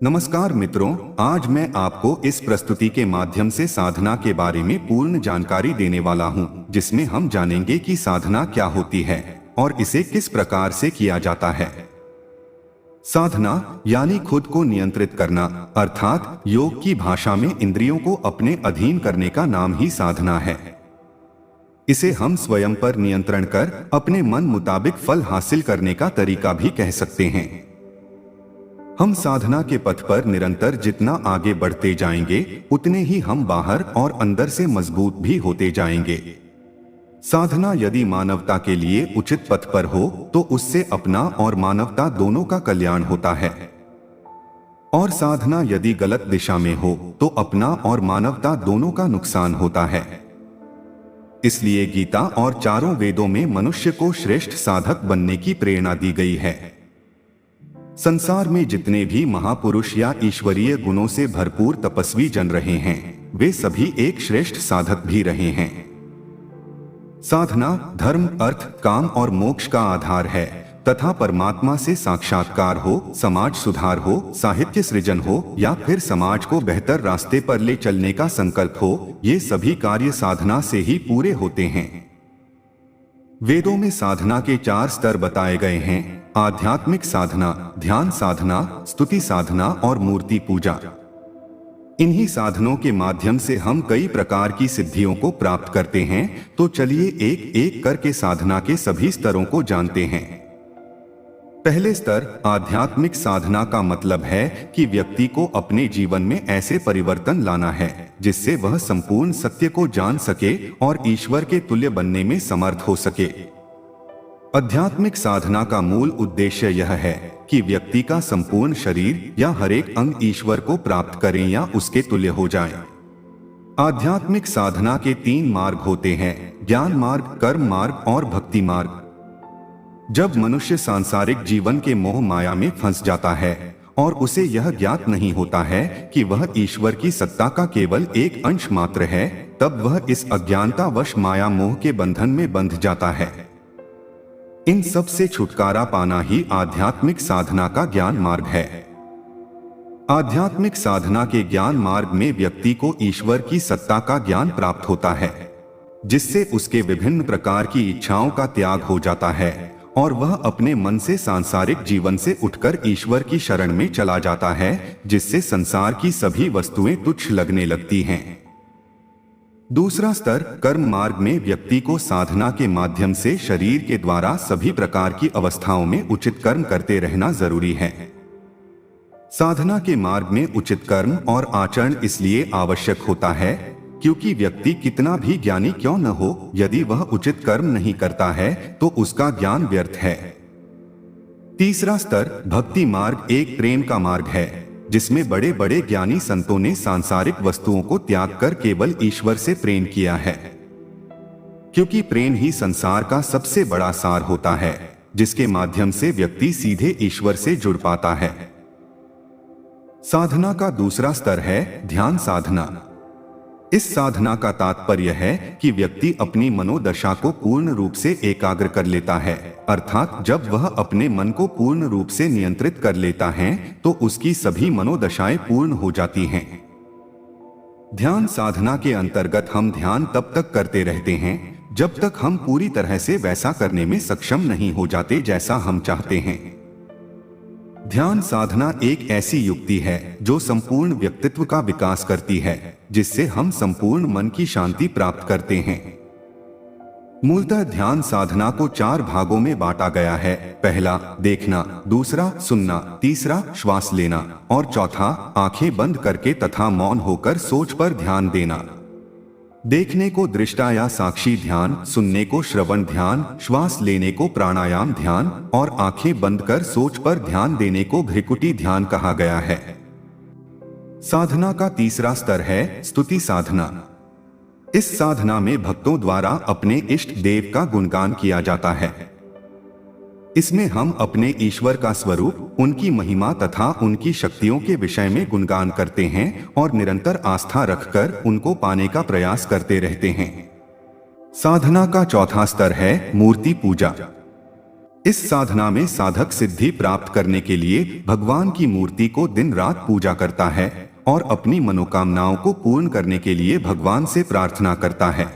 नमस्कार मित्रों, आज मैं आपको इस प्रस्तुति के माध्यम से साधना के बारे में पूर्ण जानकारी देने वाला हूं, जिसमें हम जानेंगे कि साधना क्या होती है और इसे किस प्रकार से किया जाता है। साधना यानी खुद को नियंत्रित करना, अर्थात योग की भाषा में इंद्रियों को अपने अधीन करने का नाम ही साधना है। इसे हम स्वयं पर नियंत्रण कर अपने मन मुताबिक फल हासिल करने का तरीका भी कह सकते हैं। हम साधना के पथ पर निरंतर जितना आगे बढ़ते जाएंगे, उतने ही हम बाहर और अंदर से मजबूत भी होते जाएंगे। साधना यदि मानवता के लिए उचित पथ पर हो तो उससे अपना और मानवता दोनों का कल्याण होता है, और साधना यदि गलत दिशा में हो तो अपना और मानवता दोनों का नुकसान होता है। इसलिए गीता और चारों वेदों में मनुष्य को श्रेष्ठ साधक बनने की प्रेरणा दी गई है। संसार में जितने भी महापुरुष या ईश्वरीय गुणों से भरपूर तपस्वी जन रहे हैं, वे सभी एक श्रेष्ठ साधक भी रहे हैं। साधना धर्म, अर्थ, काम और मोक्ष का आधार है तथा परमात्मा से साक्षात्कार हो, समाज सुधार हो, साहित्य सृजन हो या फिर समाज को बेहतर रास्ते पर ले चलने का संकल्प हो, ये सभी कार्य साधना से ही पूरे होते हैं। वेदों में साधना के 4 स्तर बताए गए हैं: आध्यात्मिक साधना, ध्यान साधना, स्तुति साधना और मूर्ति पूजा। इन्हीं साधनों के माध्यम से हम कई प्रकार की सिद्धियों को प्राप्त करते हैं। तो चलिए एक एक करके साधना के सभी स्तरों को जानते हैं। पहले स्तर आध्यात्मिक साधना का मतलब है कि व्यक्ति को अपने जीवन में ऐसे परिवर्तन लाना है जिससे वह संपूर्ण सत्य को जान सके और ईश्वर के तुल्य बनने में समर्थ हो सके। आध्यात्मिक साधना का मूल उद्देश्य यह है कि व्यक्ति का संपूर्ण शरीर या हर एक अंग ईश्वर को प्राप्त करें या उसके तुल्य हो जाए। आध्यात्मिक साधना के 3 मार्ग होते हैं: ज्ञान मार्ग, कर्म मार्ग और भक्ति मार्ग। जब मनुष्य सांसारिक जीवन के मोह माया में फंस जाता है और उसे यह ज्ञात नहीं होता है कि वह ईश्वर की सत्ता का केवल एक अंश मात्र है, तब वह इस अज्ञानतावश माया मोह के बंधन में बंध जाता है। इन सब से छुटकारा पाना ही आध्यात्मिक साधना का ज्ञान मार्ग है। आध्यात्मिक साधना के ज्ञान मार्ग में व्यक्ति को ईश्वर की सत्ता का ज्ञान प्राप्त होता है, जिससे उसके विभिन्न प्रकार की इच्छाओं का त्याग हो जाता है और वह अपने मन से सांसारिक जीवन से उठकर ईश्वर की शरण में चला जाता है, जिससे संसार की सभी वस्तुएं तुच्छ लगने लगती हैं। दूसरा स्तर कर्म मार्ग में व्यक्ति को साधना के माध्यम से शरीर के द्वारा सभी प्रकार की अवस्थाओं में उचित कर्म करते रहना जरूरी है। साधना के मार्ग में उचित कर्म और आचरण इसलिए आवश्यक होता है क्योंकि व्यक्ति कितना भी ज्ञानी क्यों न हो, यदि वह उचित कर्म नहीं करता है तो उसका ज्ञान व्यर्थ है। तीसरा स्तर भक्ति मार्ग एक प्रेम का मार्ग है, जिसमें बड़े बड़े ज्ञानी संतों ने सांसारिक वस्तुओं को त्याग कर केवल ईश्वर से प्रेम किया है, क्योंकि प्रेम ही संसार का सबसे बड़ा सार होता है, जिसके माध्यम से व्यक्ति सीधे ईश्वर से जुड़ पाता है। साधना का दूसरा स्तर है ध्यान साधना। इस साधना का तात्पर्य है कि व्यक्ति अपनी मनोदशा को पूर्ण रूप से एकाग्र कर लेता है, अर्थात जब वह अपने मन को पूर्ण रूप से नियंत्रित कर लेता है तो उसकी सभी मनोदशाएं पूर्ण हो जाती हैं। ध्यान साधना के अंतर्गत हम ध्यान तब तक करते रहते हैं जब तक हम पूरी तरह से वैसा करने में सक्षम नहीं हो जाते जैसा हम चाहते हैं। ध्यान साधना एक ऐसी युक्ति है जो संपूर्ण व्यक्तित्व का विकास करती है, जिससे हम संपूर्ण मन की शांति प्राप्त करते हैं। मूलतः ध्यान साधना को 4 भागों में बांटा गया है: पहला देखना, दूसरा सुनना, तीसरा श्वास लेना और चौथा आंखें बंद करके तथा मौन होकर सोच पर ध्यान देना। देखने को दृष्टा या साक्षी ध्यान, सुनने को श्रवण ध्यान, श्वास लेने को प्राणायाम ध्यान और आंखें बंद कर सोच पर ध्यान देने को भ्रिकुटी ध्यान कहा गया है। साधना का तीसरा स्तर है स्तुति साधना। इस साधना में भक्तों द्वारा अपने इष्ट देव का गुणगान किया जाता है। इसमें हम अपने ईश्वर का स्वरूप, उनकी महिमा तथा उनकी शक्तियों के विषय में गुणगान करते हैं और निरंतर आस्था रखकर उनको पाने का प्रयास करते रहते हैं। साधना का चौथा स्तर है मूर्ति पूजा। इस साधना में साधक सिद्धि प्राप्त करने के लिए भगवान की मूर्ति को दिन रात पूजा करता है और अपनी मनोकामनाओं को पूर्ण करने के लिए भगवान से प्रार्थना करता है।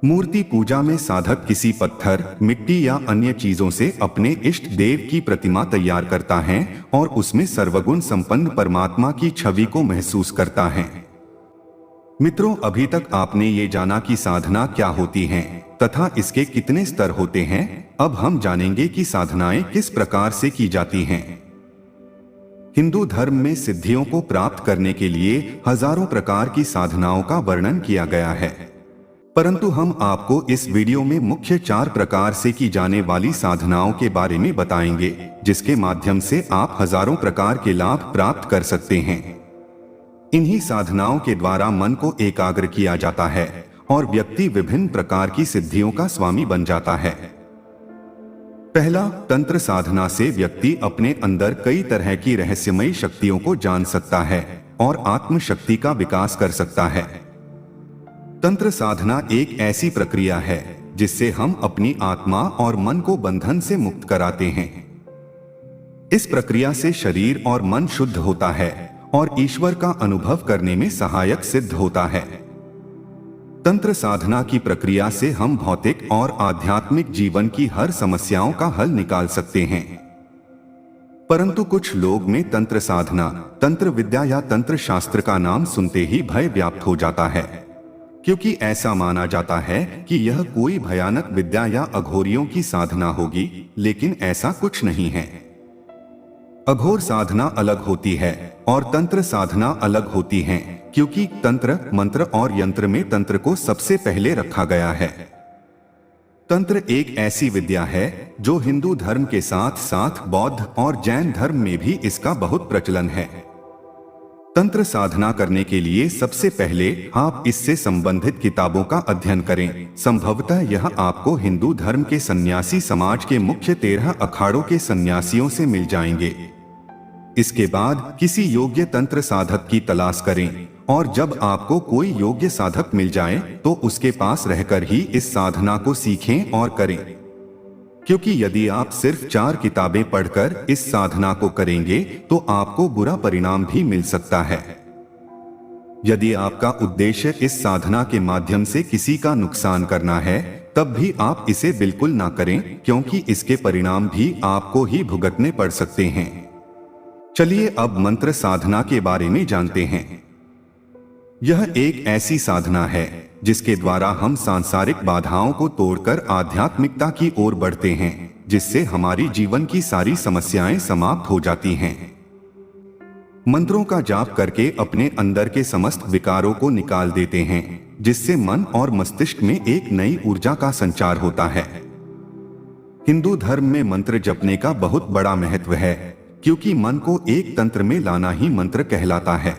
मूर्ति पूजा में साधक किसी पत्थर, मिट्टी या अन्य चीजों से अपने इष्ट देव की प्रतिमा तैयार करता है और उसमें सर्वगुण संपन्न परमात्मा की छवि को महसूस करता है। मित्रों, अभी तक आपने ये जाना कि साधना क्या होती है तथा इसके कितने स्तर होते हैं। अब हम जानेंगे कि साधनाएं किस प्रकार से की जाती हैं। हिंदू धर्म में सिद्धियों को प्राप्त करने के लिए हजारों प्रकार की साधनाओं का वर्णन किया गया है, परंतु हम आपको इस वीडियो में मुख्य 4 प्रकार से की जाने वाली साधनाओं के बारे में बताएंगे, जिसके माध्यम से आप हजारों प्रकार के लाभ प्राप्त कर सकते हैं। इन्हीं साधनाओं के द्वारा मन को एकाग्र किया जाता है और व्यक्ति विभिन्न प्रकार की सिद्धियों का स्वामी बन जाता है। पहला, तंत्र साधना से व्यक्ति अपने अंदर कई तरह की रहस्यमयी शक्तियों को जान सकता है और आत्म शक्ति का विकास कर सकता है। तंत्र साधना एक ऐसी प्रक्रिया है जिससे हम अपनी आत्मा और मन को बंधन से मुक्त कराते हैं। इस प्रक्रिया से शरीर और मन शुद्ध होता है और ईश्वर का अनुभव करने में सहायक सिद्ध होता है। तंत्र साधना की प्रक्रिया से हम भौतिक और आध्यात्मिक जीवन की हर समस्याओं का हल निकाल सकते हैं। परंतु कुछ लोग में तंत्र साधना, तंत्र विद्या या तंत्र शास्त्र का नाम सुनते ही भय व्याप्त हो जाता है, क्योंकि ऐसा माना जाता है कि यह कोई भयानक विद्या या अघोरियों की साधना होगी, लेकिन ऐसा कुछ नहीं है। अघोर साधना अलग होती है और तंत्र साधना अलग होती है, क्योंकि तंत्र, मंत्र और यंत्र में तंत्र को सबसे पहले रखा गया है। तंत्र एक ऐसी विद्या है जो हिंदू धर्म के साथ साथ बौद्ध और जैन धर्म में भी इसका बहुत प्रचलन है। तंत्र साधना करने के लिए सबसे पहले आप इससे संबंधित किताबों का अध्ययन करें। संभवतः यह आपको हिंदू धर्म के सन्यासी समाज के मुख्य 13 अखाड़ों के सन्यासियों से मिल जाएंगे। इसके बाद किसी योग्य तंत्र साधक की तलाश करें और जब आपको कोई योग्य साधक मिल जाए तो उसके पास रहकर ही इस साधना को सीखें और करें, क्योंकि यदि आप सिर्फ 4 किताबें पढ़कर इस साधना को करेंगे तो आपको बुरा परिणाम भी मिल सकता है। यदि आपका उद्देश्य इस साधना के माध्यम से किसी का नुकसान करना है, तब भी आप इसे बिल्कुल ना करें, क्योंकि इसके परिणाम भी आपको ही भुगतने पड़ सकते हैं। चलिए अब मंत्र साधना के बारे में जानते हैं। यह एक ऐसी साधना है जिसके द्वारा हम सांसारिक बाधाओं को तोड़कर आध्यात्मिकता की ओर बढ़ते हैं, जिससे हमारी जीवन की सारी समस्याएं समाप्त हो जाती हैं। मंत्रों का जाप करके अपने अंदर के समस्त विकारों को निकाल देते हैं, जिससे मन और मस्तिष्क में एक नई ऊर्जा का संचार होता है। हिंदू धर्म में मंत्र जपने का बहुत बड़ा महत्व है, क्योंकि मन को एक तंत्र में लाना ही मंत्र कहलाता है।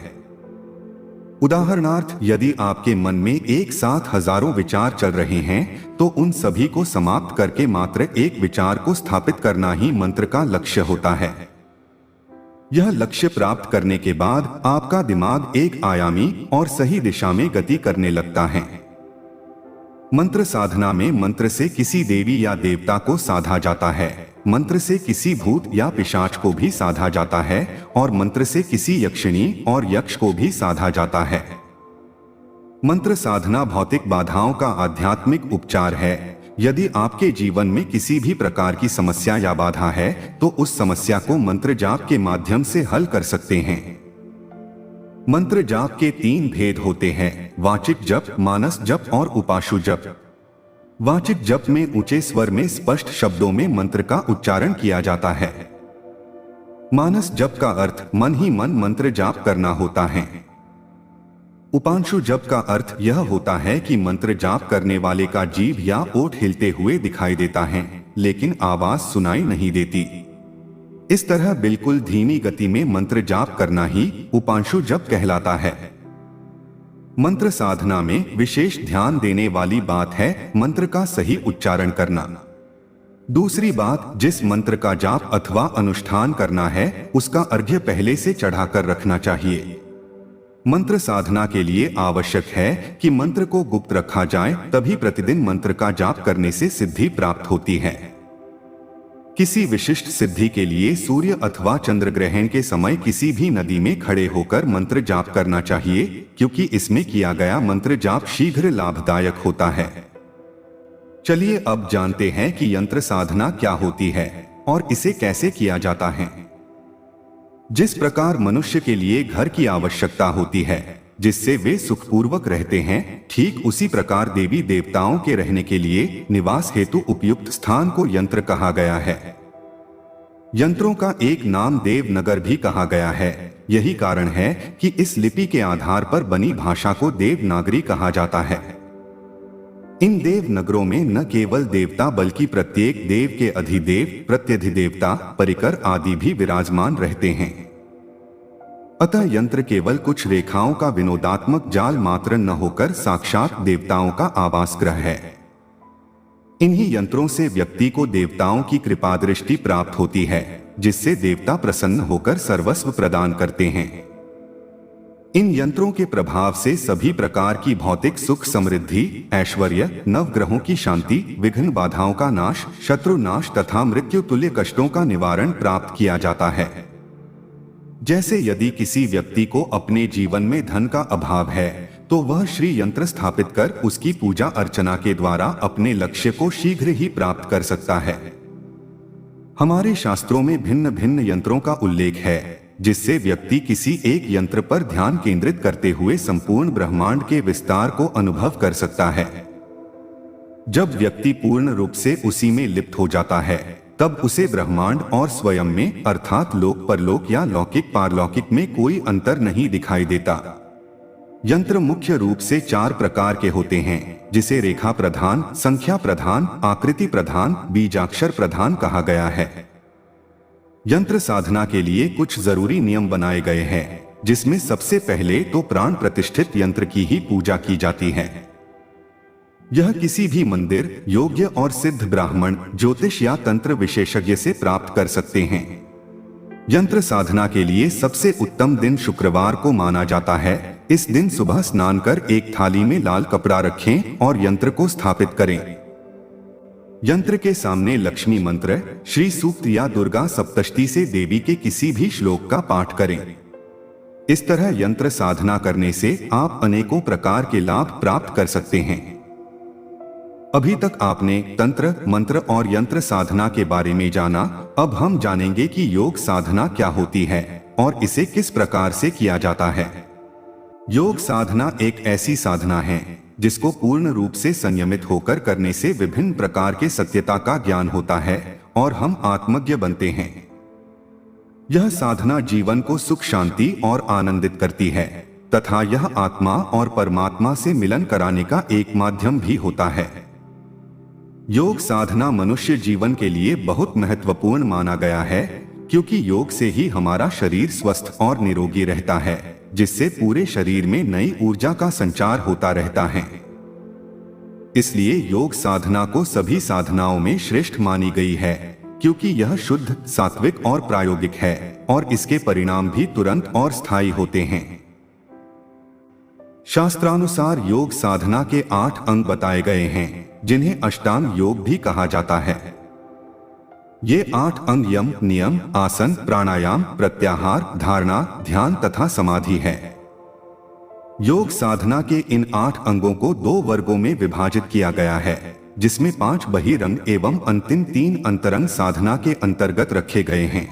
उदाहरणार्थ, यदि आपके मन में एक साथ हजारों विचार चल रहे हैं तो उन सभी को समाप्त करके मात्र एक विचार को स्थापित करना ही मंत्र का लक्ष्य होता है। यह लक्ष्य प्राप्त करने के बाद आपका दिमाग एक आयामी और सही दिशा में गति करने लगता है। मंत्र साधना में मंत्र से किसी देवी या देवता को साधा जाता है, मंत्र से किसी भूत या पिशाच को भी साधा जाता है और मंत्र से किसी यक्षिणी और यक्ष को भी साधा जाता है। मंत्र साधना भौतिक बाधाओं का आध्यात्मिक उपचार है। यदि आपके जीवन में किसी भी प्रकार की समस्या या बाधा है तो उस समस्या को मंत्र जाप के माध्यम से हल कर सकते हैं। मंत्र जाप के 3 भेद होते हैं: वाचिक जप, मानस जप और उपाशु जप। वाचिक जप में ऊंचे स्वर में स्पष्ट शब्दों में मंत्र का उच्चारण किया जाता है। मानस जप का अर्थ मन ही मन मंत्र जाप करना होता है। उपांशु जप का अर्थ यह होता है कि मंत्र जाप करने वाले का जीभ या ओठ हिलते हुए दिखाई देता है, लेकिन आवाज सुनाई नहीं देती। इस तरह बिल्कुल धीमी गति में मंत्र जाप करना ही उपांशु जप कहलाता है। मंत्र साधना में विशेष ध्यान देने वाली बात है मंत्र का सही उच्चारण करना। दूसरी बात, जिस मंत्र का जाप अथवा अनुष्ठान करना है उसका अर्घ्य पहले से चढ़ाकर रखना चाहिए। मंत्र साधना के लिए आवश्यक है कि मंत्र को गुप्त रखा जाए, तभी प्रतिदिन मंत्र का जाप करने से सिद्धि प्राप्त होती है। किसी विशिष्ट सिद्धि के लिए सूर्य अथवा चंद्र ग्रहण के समय किसी भी नदी में खड़े होकर मंत्र जाप करना चाहिए, क्योंकि इसमें किया गया मंत्र जाप शीघ्र लाभदायक होता है। चलिए अब जानते हैं कि यंत्र साधना क्या होती है और इसे कैसे किया जाता है। जिस प्रकार मनुष्य के लिए घर की आवश्यकता होती है जिससे वे सुखपूर्वक रहते हैं, ठीक उसी प्रकार देवी देवताओं के रहने के लिए निवास हेतु उपयुक्त स्थान को यंत्र कहा गया है। यंत्रों का एक नाम देवनगर भी कहा गया है। यही कारण है कि इस लिपि के आधार पर बनी भाषा को देवनागरी कहा जाता है। इन देवनगरों में न केवल देवता बल्कि प्रत्येक देव के अधिदेव, प्रत्यधिदेवता, परिकर आदि भी विराजमान रहते हैं। अतः यंत्र केवल कुछ रेखाओं का विनोदात्मक जाल मात्र न होकर साक्षात देवताओं का आवास गृह है। इन्हीं यंत्रों से व्यक्ति को देवताओं की कृपा दृष्टि प्राप्त होती है, जिससे देवता प्रसन्न होकर सर्वस्व प्रदान करते हैं। इन यंत्रों के प्रभाव से सभी प्रकार की भौतिक सुख, समृद्धि, ऐश्वर्य, नवग्रहों की शांति, विघ्न बाधाओं का नाश, शत्रु नाश तथा मृत्यु तुल्य कष्टों का निवारण प्राप्त किया जाता है। जैसे यदि किसी व्यक्ति को अपने जीवन में धन का अभाव है तो वह श्री यंत्र स्थापित कर उसकी पूजा अर्चना के द्वारा अपने लक्ष्य को शीघ्र ही प्राप्त कर सकता है। हमारे शास्त्रों में भिन्न भिन्न यंत्रों का उल्लेख है, जिससे व्यक्ति किसी एक यंत्र पर ध्यान केंद्रित करते हुए संपूर्ण ब्रह्मांड के विस्तार को अनुभव कर सकता है। जब व्यक्ति पूर्ण रूप से उसी में लिप्त हो जाता है, तब उसे ब्रह्मांड और स्वयं में अर्थात लोक परलोक या लौकिक पारलौकिक में कोई अंतर नहीं दिखाई देता। यंत्र मुख्य रूप से 4 प्रकार के होते हैं, जिसे रेखा प्रधान, संख्या प्रधान, आकृति प्रधान, बीजाक्षर प्रधान कहा गया है। यंत्र साधना के लिए कुछ जरूरी नियम बनाए गए हैं, जिसमें सबसे पहले तो प्राण प्रतिष्ठित यंत्र की ही पूजा की जाती है। यह किसी भी मंदिर, योग्य और सिद्ध ब्राह्मण, ज्योतिष या तंत्र विशेषज्ञ से प्राप्त कर सकते हैं। यंत्र साधना के लिए सबसे उत्तम दिन शुक्रवार को माना जाता है। इस दिन सुबह स्नान कर एक थाली में लाल कपड़ा रखें और यंत्र को स्थापित करें। यंत्र के सामने लक्ष्मी मंत्र, श्री सूक्त या दुर्गा सप्तशती से देवी के किसी भी श्लोक का पाठ करें। इस तरह यंत्र साधना करने से आप अनेकों प्रकार के लाभ प्राप्त कर सकते हैं। अभी तक आपने तंत्र, मंत्र और यंत्र साधना के बारे में जाना। अब हम जानेंगे कि योग साधना क्या होती है और इसे किस प्रकार से किया जाता है। योग साधना एक ऐसी साधना है जिसको पूर्ण रूप से संयमित होकर करने से विभिन्न प्रकार के सत्यता का ज्ञान होता है और हम आत्मज्ञ बनते हैं। यह साधना जीवन को सुख, शांति और आनंदित करती है तथा यह आत्मा और परमात्मा से मिलन कराने का एक माध्यम भी होता है। योग साधना मनुष्य जीवन के लिए बहुत महत्वपूर्ण माना गया है, क्योंकि योग से ही हमारा शरीर स्वस्थ और निरोगी रहता है, जिससे पूरे शरीर में नई ऊर्जा का संचार होता रहता है। इसलिए योग साधना को सभी साधनाओं में श्रेष्ठ मानी गई है, क्योंकि यह शुद्ध, सात्विक और प्रायोगिक है और इसके परिणाम भी तुरंत और स्थायी होते हैं। शास्त्रानुसार योग साधना के 8 अंग बताए गए हैं, जिन्हें अष्टांग योग भी कहा जाता है। ये 8 अंग यम, नियम, आसन, प्राणायाम, प्रत्याहार, धारणा, ध्यान तथा समाधि है। योग साधना के इन 8 अंगों को 2 वर्गों में विभाजित किया गया है, जिसमें 5 बहिरंग एवं अंतिम 3 अंतरंग साधना के अंतर्गत रखे गए हैं।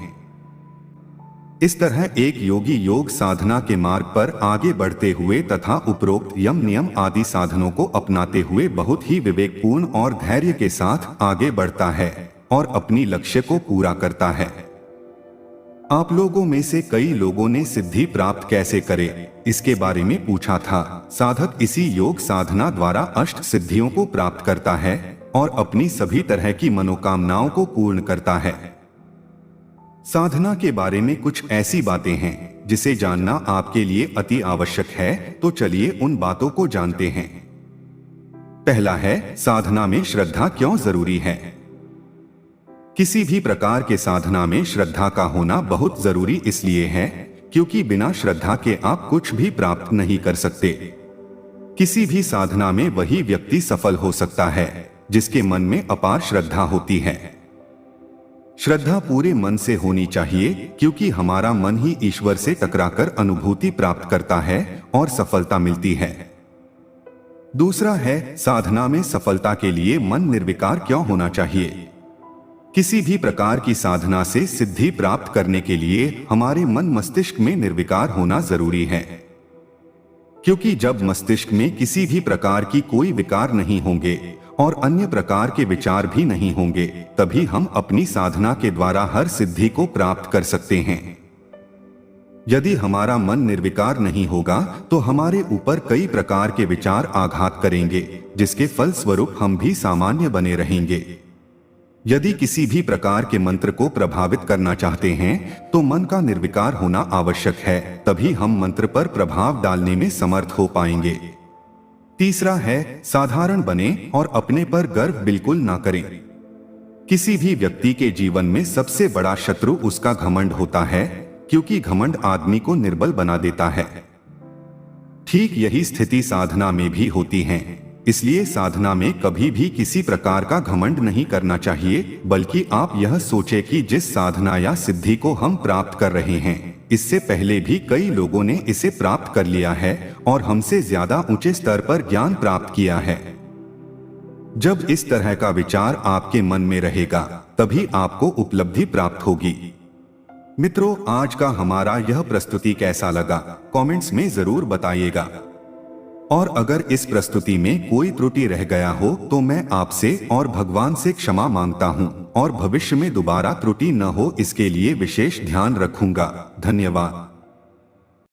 इस तरह एक योगी योग साधना के मार्ग पर आगे बढ़ते हुए तथा उपरोक्त यम, नियम आदि साधनों को अपनाते हुए बहुत ही विवेकपूर्ण और धैर्य के साथ आगे बढ़ता है और अपनी लक्ष्य को पूरा करता है। आप लोगों में से कई लोगों ने सिद्धि प्राप्त कैसे करें, इसके बारे में पूछा था। साधक इसी योग साधना द्वारा अष्ट सिद्धियों को प्राप्त करता है और अपनी सभी तरह की मनोकामनाओं को पूर्ण करता है। साधना के बारे में कुछ ऐसी बातें हैं जिसे जानना आपके लिए अति आवश्यक है, तो चलिए उन बातों को जानते हैं। पहला है, साधना में श्रद्धा क्यों जरूरी है। किसी भी प्रकार के साधना में श्रद्धा का होना बहुत जरूरी इसलिए है क्योंकि बिना श्रद्धा के आप कुछ भी प्राप्त नहीं कर सकते। किसी भी साधना में वही व्यक्ति सफल हो सकता है जिसके मन में अपार श्रद्धा होती है। श्रद्धा पूरे मन से होनी चाहिए, क्योंकि हमारा मन ही ईश्वर से टकराकर अनुभूति प्राप्त करता है और सफलता मिलती है। दूसरा है, साधना में सफलता के लिए मन निर्विकार क्यों होना चाहिए। किसी भी प्रकार की साधना से सिद्धि प्राप्त करने के लिए हमारे मन मस्तिष्क में निर्विकार होना जरूरी है, क्योंकि जब मस्तिष्क में किसी भी प्रकार की कोई विकार नहीं होंगे और अन्य प्रकार के विचार भी नहीं होंगे, तभी हम अपनी साधना के द्वारा हर सिद्धि को प्राप्त कर सकते हैं। यदि हमारा मन निर्विकार नहीं होगा तो हमारे ऊपर कई प्रकार के विचार आघात करेंगे, जिसके फल स्वरूप हम भी सामान्य बने रहेंगे। यदि किसी भी प्रकार के मंत्र को प्रभावित करना चाहते हैं तो मन का निर्विकार होना आवश्यक है, तभी हम मंत्र पर प्रभाव डालने में समर्थ हो पाएंगे। तीसरा है, साधारण बने और अपने पर गर्व बिल्कुल ना करें। किसी भी व्यक्ति के जीवन में सबसे बड़ा शत्रु उसका घमंड होता है, क्योंकि घमंड आदमी को निर्बल बना देता है। ठीक यही स्थिति साधना में भी होती है, इसलिए साधना में कभी भी किसी प्रकार का घमंड नहीं करना चाहिए, बल्कि आप यह सोचें कि जिस साधना या सिद्धि को हम प्राप्त कर रहे हैं, इससे पहले भी कई लोगों ने इसे प्राप्त कर लिया है और हमसे ज्यादा ऊंचे स्तर पर ज्ञान प्राप्त किया है। जब इस तरह का विचार आपके मन में रहेगा, तभी आपको उपलब्धि प्राप्त होगी। मित्रों, आज का हमारा यह प्रस्तुति कैसा लगा, कमेंट्स में जरूर बताइएगा। और अगर इस प्रस्तुति में कोई त्रुटि रह गया हो तो मैं आपसे और भगवान से क्षमा मांगता हूं और भविष्य में दोबारा त्रुटि न हो इसके लिए विशेष ध्यान रखूंगा। धन्यवाद।